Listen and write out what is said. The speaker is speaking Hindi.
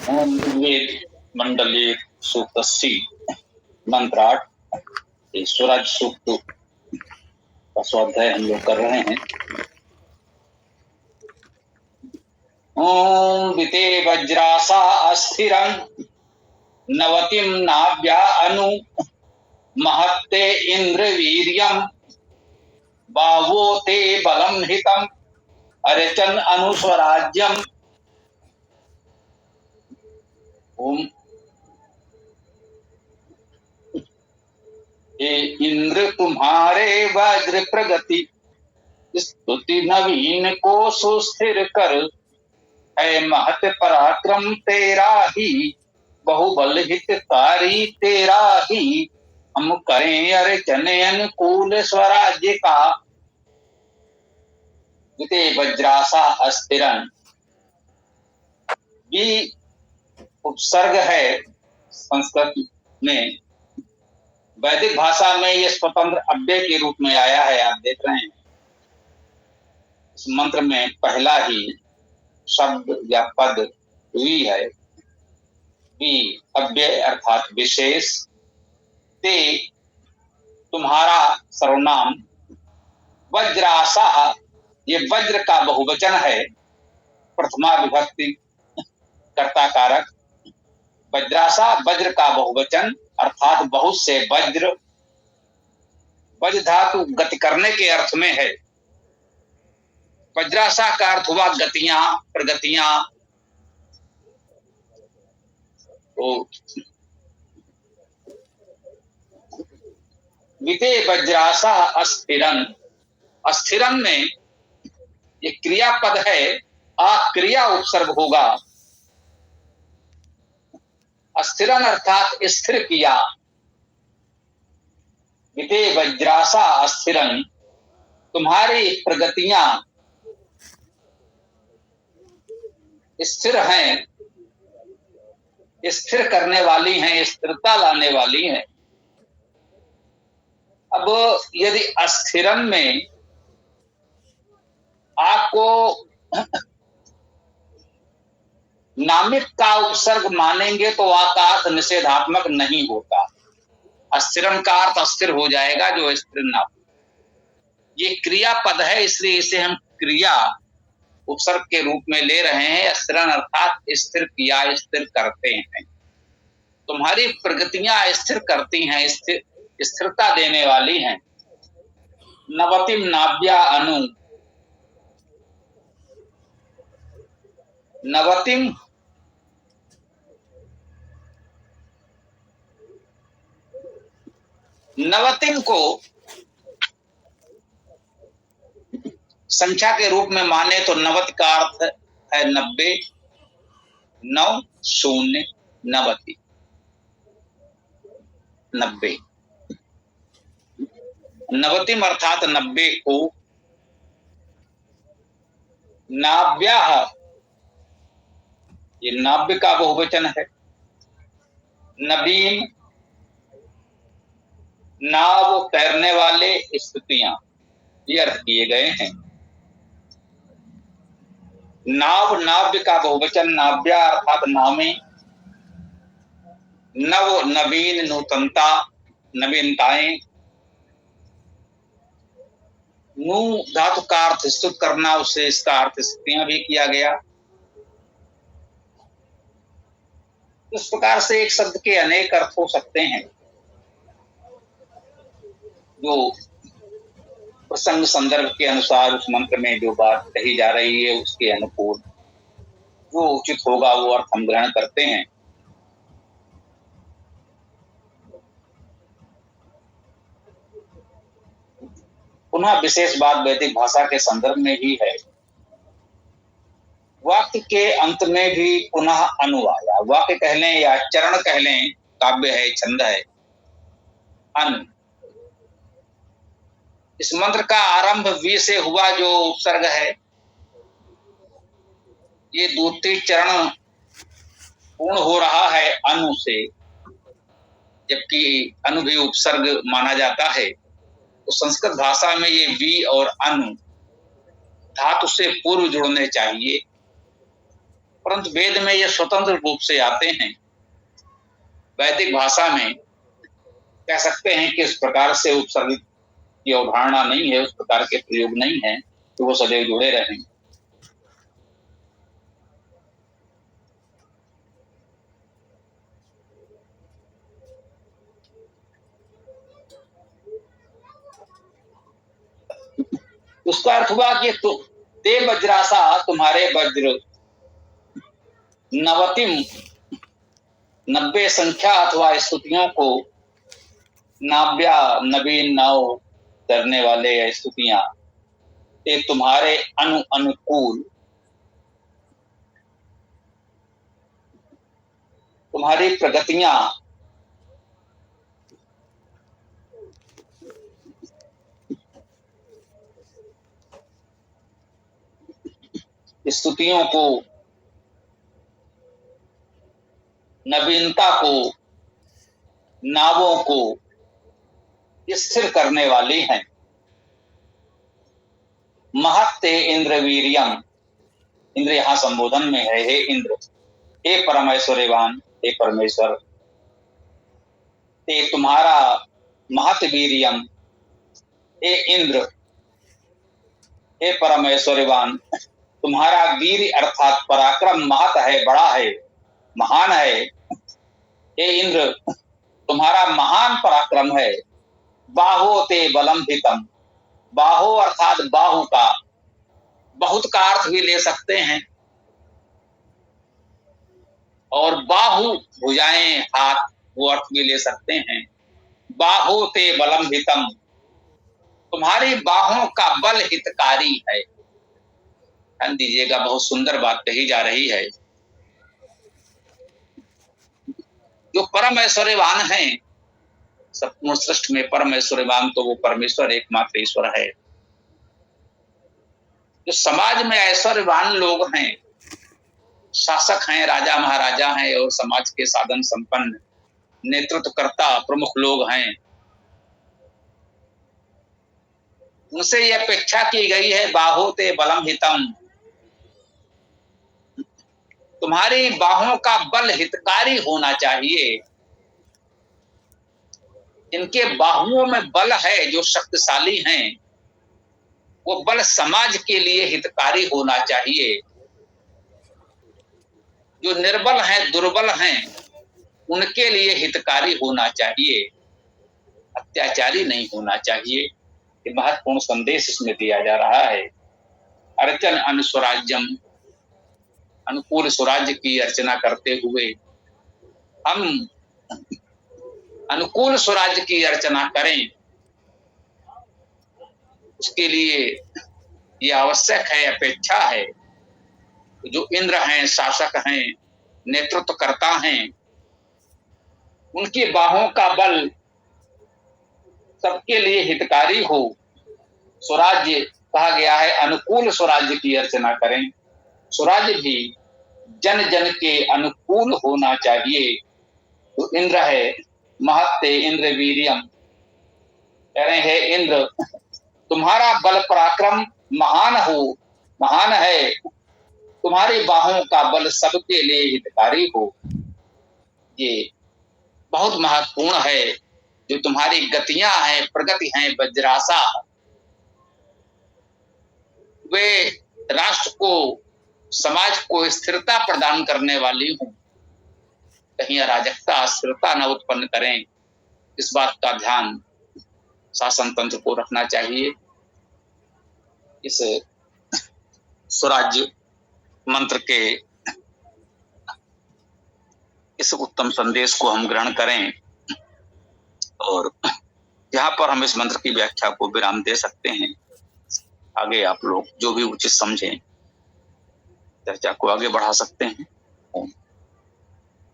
ओम ऋग्वेद मंडली सूक्तस्य मंत्रार्थ स्वराज सूक्त का स्वाध्याय हम लोग कर रहे हैं। ओम विते वज्रासा अस्थिरं नवतिम नाभ्या अनु महत्ते इंद्र वीर्यम बावो ते बलम हितम अर्चन अनुस्वराज्यम। ओम हे इंद्र तुम्हारे वज्र प्रगति स्तुति नवीन को सुस्थिर कर, है महत पराक्रम तेरा ही बहुबल हितकारी तेरा ही। हम करें अर्चन अनुकूल स्वराज्य का। विते वज्रासा अस्थिरन भी उपसर्ग है संस्कृत में। वैदिक भाषा में यह स्वतंत्र अव्यय के रूप में आया है। आप देख रहे हैं इस मंत्र में पहला ही शब्द या पद वी है। वी अव्यय अर्थात विशेष। ते तुम्हारा सर्वनाम। वज्रासा ये वज्र का बहुवचन है। प्रथमा विभक्ति कर्ता कारक। वज्रासा वज्र का बहुवचन अर्थात बहुत से वज्र। वज्र धातु गति करने के अर्थ में है। वज्रासा का अर्थ हुआ गतियां, प्रगतियां। तो विते वज्रासा अस्थिरन, अस्थिरन में ये क्रियापद है। क्रिया उपसर्ग होगा। अस्थिरन अर्थात स्थिर किया। विते वज्रासा अस्थिरन तुम्हारी प्रगतियां स्थिर हैं, स्थिर करने वाली हैं, स्थिरता लाने वाली हैं। अब यदि अस्थिरन में आपको नामिक का उपसर्ग मानेंगे तो आ का अर्थ निषेधात्मक नहीं होता। अस्थिरन का अर्थ अस्थिर हो जाएगा जो स्थिर ना हो। ये क्रियापद है इसलिए इसे हम क्रिया उपसर्ग के रूप में ले रहे हैं। अस्थिरन अर्थात स्थिर किया, स्थिर करते हैं। तुम्हारी प्रगतियां स्थिर करती हैं, स्थिरता देने वाली हैं। नवतिम नाभ्या अनु, नवतिम नवतिम को संख्या के रूप में माने तो नवत का अर्थ है 90, 9 0 नवति 90। नवतिम अर्थात 90 को। नाभ्या ये नाभ्य का बहुवचन है। नवीन नाव तैरने वाले स्तुतियां ये अर्थ किए गए हैं। नाव नाव्य का बहुवचन नाव्या अर्थात नामे। नव नवीन नूतनता, नवीनताएं। नू धातु का अर्थ स्तुत करना, उससे इसका अर्थ स्तुतियां भी किया गया। इस प्रकार से एक शब्द के अनेक अर्थ हो सकते हैं। जो प्रसंग संदर्भ के अनुसार उस मंत्र में जो बात कही जा रही है उसके अनुकूल जो उचित होगा वो अर्थ हम ग्रहण करते हैं। पुनः विशेष बात वैदिक भाषा के संदर्भ में ही है। वाक्य के अंत में भी पुनः अनु आया। वाक्य कह लें या चरण कह लें, काव्य है, छंद है, अनु। इस मंत्र का आरंभ वी से हुआ जो उपसर्ग है। ये द्वितीय चरण पूर्ण हो रहा है अनु से, जबकि अनु भी उपसर्ग माना जाता है। तो संस्कृत भाषा में ये वी और अनु धातु से पूर्व जुड़ने चाहिए, परंतु वेद में ये स्वतंत्र रूप से आते हैं। वैदिक भाषा में कह सकते हैं कि इस प्रकार से उपसर्ग की अवधारणा नहीं है, उस प्रकार के प्रयोग नहीं है, तो वो सदैव जुड़े रहें। उसका अर्थ हुआ कि ते वज्रासा, तुम्हारे वज्र, नवतिम 90 संख्या अथवा स्तुतियों को, नाव्या नवीन नव करने वाले या स्तुतियां, ये तुम्हारे अनुकूल, तुम्हारी प्रगतियां स्तुतियों को, नवीनता को, नावों को स्थिर करने वाली हैं। महत्ते इंद्र वीरियम, इंद्र यहां संबोधन में है, हे इंद्र, हे परमेश्वरवान, हे परमेश्वर, ते तुम्हारा महत वीरियम, हे इंद्र, हे परमेश्वरवान, तुम्हारा वीर अर्थात पराक्रम महत है, बड़ा है, महान है। हे इंद्र, तुम्हारा महान पराक्रम है। बाहो ते बलम हितम, बाहो अर्थात बाहु का, बहुत का अर्थ भी ले सकते हैं, और बाहु भुजाएं, हाथ, वो अर्थ भी ले सकते हैं। बाहो ते बलम हितम, तुम्हारी बाहों का बल हितकारी है। ध्यान दीजिएगा, बहुत सुंदर बात कही जा रही है। जो परम ऐश्वर्यवान है, सपूर्ण सृष्टि में परम ऐश्वर्यवान तो वो परमेश्वर एकमात्र ईश्वर है। जो समाज में ऐश्वर्यवान लोग हैं, शासक हैं, राजा महाराजा हैं, और समाज के साधन संपन्न नेतृत्वकर्ता प्रमुख लोग हैं, उनसे यह अपेक्षा की गई है, बाहोते बलम हितम, तुम्हारी बाहों का बल हितकारी होना चाहिए। इनके बाहुओं में बल है, जो शक्तिशाली हैं, वो बल समाज के लिए हितकारी होना चाहिए। जो निर्बल हैं, दुर्बल हैं, उनके लिए हितकारी होना चाहिए, अत्याचारी नहीं होना चाहिए। ये महत्वपूर्ण संदेश इसमें दिया जा रहा है। अर्चन अनुस्वराज्यम, अनुकूल स्वराज्य की अर्चना करते हुए हम अनुकूल स्वराज्य की अर्चना करें। उसके लिए ये आवश्यक है, अपेक्षा है। जो इंद्र हैं, शासक हैं, नेतृत्वकर्ता हैं, उनकी बाहों का बल सबके लिए हितकारी हो। स्वराज्य कहा गया है, अनुकूल स्वराज्य की अर्चना करें। स्वराज्य भी जन जन के अनुकूल होना चाहिए। तो इंद्र है, महत्ते इंद्र वीरियम, कह रहे हैं इंद्र, तुम्हारा बल पराक्रम महान हो, महान है, तुम्हारी बाहों का बल सबके लिए हितकारी हो। ये बहुत महत्वपूर्ण है। जो तुम्हारी गतियां हैं, प्रगति हैं, वज्रासा, वे राष्ट्र को, समाज को स्थिरता प्रदान करने वाली हूं। कहीं अराजकता, अस्थिरता न उत्पन्न करें, इस बात का ध्यान शासन तंत्र को रखना चाहिए। इस स्वराज्य मंत्र के इस उत्तम संदेश को हम ग्रहण करें, और यहाँ पर हम इस मंत्र की व्याख्या को विराम दे सकते हैं। आगे आप लोग जो भी उचित समझें, चर्चा को आगे बढ़ा सकते हैं।